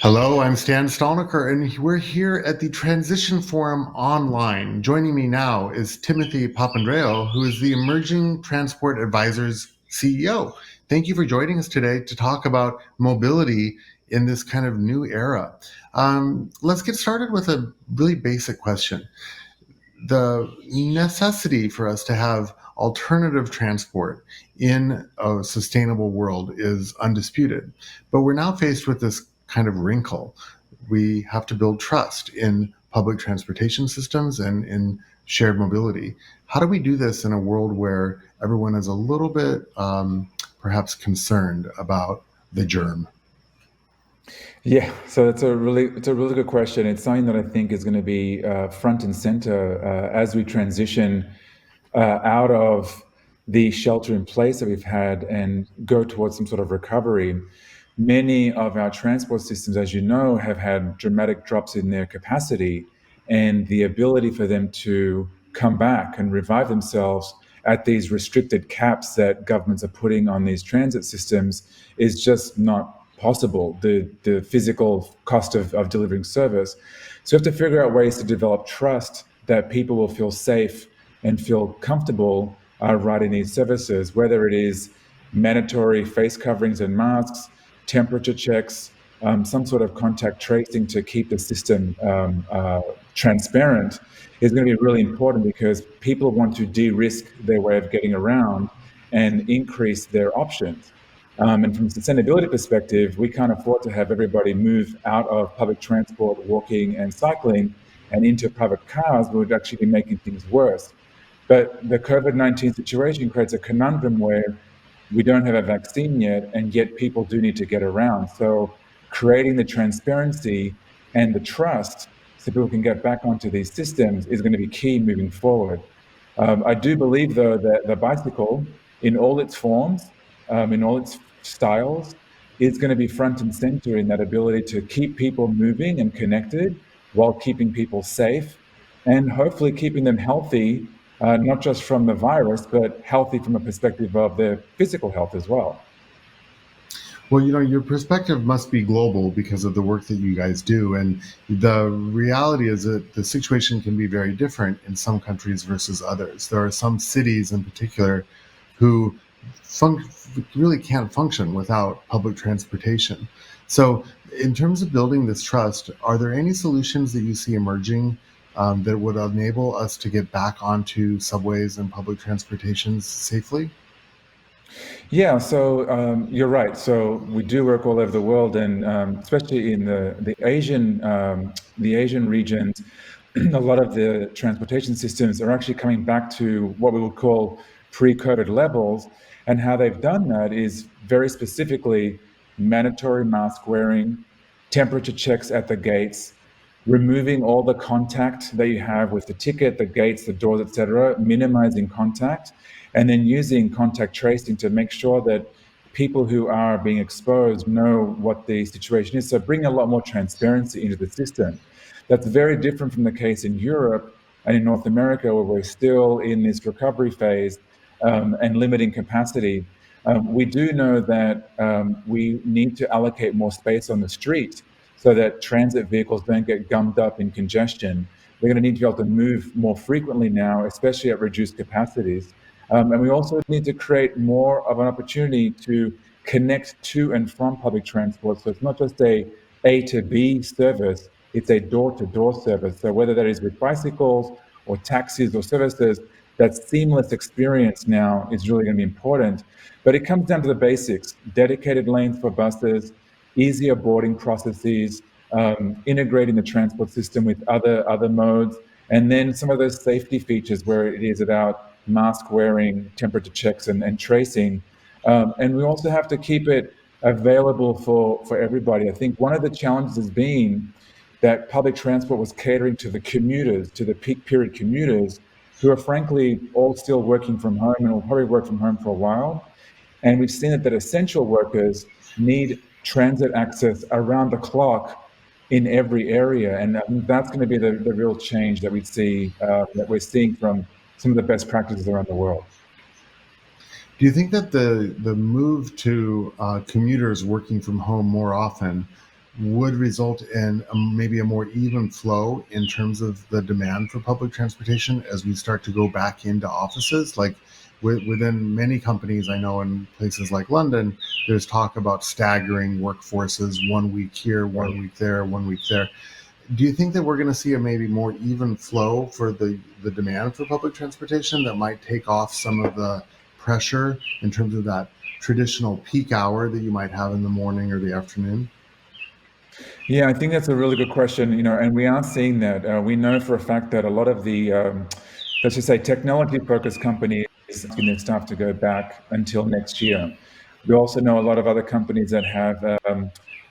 Hello, I'm Stan Stalnaker, and we're here at the Transition Forum online. Joining me now is Timothy Papandreou, who is the Emerging Transport Advisors CEO. Thank you for joining us today to talk about mobility in this kind of new era. Let's get started with a really basic question. The necessity for us to have alternative transport in a sustainable world is undisputed. But we're now faced with this kind of wrinkle. We have to build trust in public transportation systems and in shared mobility. How do we do this in a world where everyone is a little bit perhaps concerned about the germ? Yeah, so it's a really good question. It's something that I think is going to be front and center as we transition out of the shelter in place that we've had and go towards some sort of recovery. Many of our transport systems, as you know, have had dramatic drops in their capacity, and the ability for them to come back and revive themselves at these restricted caps that governments are putting on these transit systems is just not possible. The physical cost of delivering service. So we have to figure out ways to develop trust that people will feel safe and feel comfortable riding these services, whether it is mandatory face coverings and masks, temperature checks, some sort of contact tracing to keep the system transparent is going to be really important because people want to de-risk their way of getting around and increase their options. And from a sustainability perspective, we can't afford to have everybody move out of public transport, walking and cycling and into private cars. We would actually be making things worse. But the COVID-19 situation creates a conundrum where we don't have a vaccine yet, and yet people do need to get around. So creating the transparency and the trust so people can get back onto these systems is going to be key moving forward. I do believe, though, that the bicycle, in all its forms, in all its styles, is going to be front and center in that ability to keep people moving and connected while keeping people safe and hopefully keeping them healthy, not just from the virus, but healthy from a perspective of their physical health as well. Well, your perspective must be global because of the work that you guys do. And the reality is that the situation can be very different in some countries versus others. There are some cities in particular who fun- really can't function without public transportation. So, in terms of building this trust, are there any solutions that you see emerging that would enable us to get back onto subways and public transportations safely? Yeah, so you're right. So we do work all over the world, and especially in the Asian regions, a lot of the transportation systems are actually coming back to what we would call pre-COVID levels. And how they've done that is very specifically mandatory mask wearing, temperature checks at the gates, removing all the contact that you have with the ticket, the gates, the doors, etc., minimizing contact, and then using contact tracing to make sure that people who are being exposed know what the situation is. So bring a lot more transparency into the system. That's very different from the case in Europe and in North America, where we're still in this recovery phase and limiting capacity. We do know that we need to allocate more space on the street so that transit vehicles don't get gummed up in congestion. They're going to need to be able to move more frequently now, especially at reduced capacities. And we also need to create more of an opportunity to connect to and from public transport. So it's not just A to B service, it's a door to door service. So whether that is with bicycles or taxis or services, that seamless experience now is really going to be important. But it comes down to the basics: dedicated lanes for buses, easier boarding processes, integrating the transport system with other modes, and then some of those safety features where it is about mask wearing, temperature checks, and tracing. And we also have to keep it available for everybody. I think one of the challenges has been that public transport was catering to the commuters, to the peak period commuters, who are frankly all still working from home and will probably work from home for a while. And we've seen that essential workers need transit access around the clock in every area. And I think that's going to be the real change that we see, that we're seeing from some of the best practices around the world. Do you think that the move to commuters working from home more often would result in maybe a more even flow in terms of the demand for public transportation as we start to go back into offices. Like within many companies, I know in places like London, there's talk about staggering workforces, 1 week here, 1 week there, 1 week there. Do you think that we're going to see a maybe more even flow for the demand for public transportation that might take off some of the pressure in terms of that traditional peak hour that you might have in the morning or the afternoon? Yeah, I think that's a really good question. And we are seeing that. We know for a fact that a lot of the, let's just say, technology-focused companies are asking their staff to go back until next year. We also know a lot of other companies that have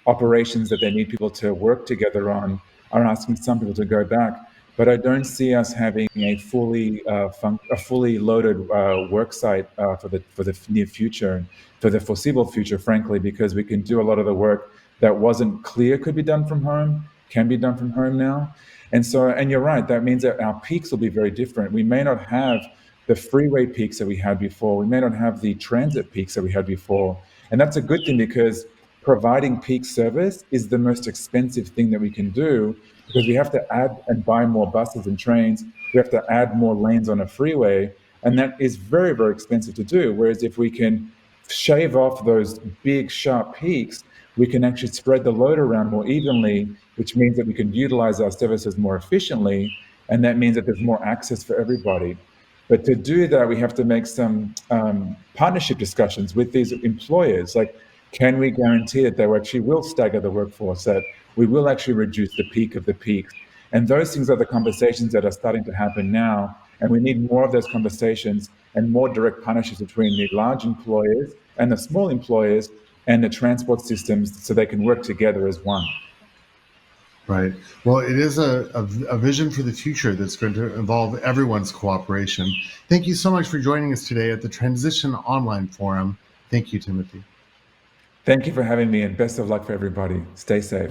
operations that they need people to work together on are asking some people to go back. But I don't see us having a fully loaded work site for the near future, for the foreseeable future, frankly, because we can do a lot of the work that wasn't clear could be done from home, can be done from home now. And you're right, that means that our peaks will be very different. We may not have the freeway peaks that we had before. We may not have the transit peaks that we had before. And that's a good thing because providing peak service is the most expensive thing that we can do because we have to add and buy more buses and trains. We have to add more lanes on a freeway. And that is very, very expensive to do. Whereas if we can shave off those big, sharp peaks, we can actually spread the load around more evenly, which means that we can utilize our services more efficiently. And that means that there's more access for everybody. But to do that, we have to make some partnership discussions with these employers. Like, can we guarantee that they actually will stagger the workforce, that we will actually reduce the peak of the peaks? And those things are the conversations that are starting to happen now. And we need more of those conversations and more direct partnerships between the large employers and the small employers and the transport systems so they can work together as one. Right. Well, it is a vision for the future that's going to involve everyone's cooperation. Thank you so much for joining us today at the Transition Online Forum. Thank you, Timothy. Thank you for having me, and best of luck for everybody. Stay safe.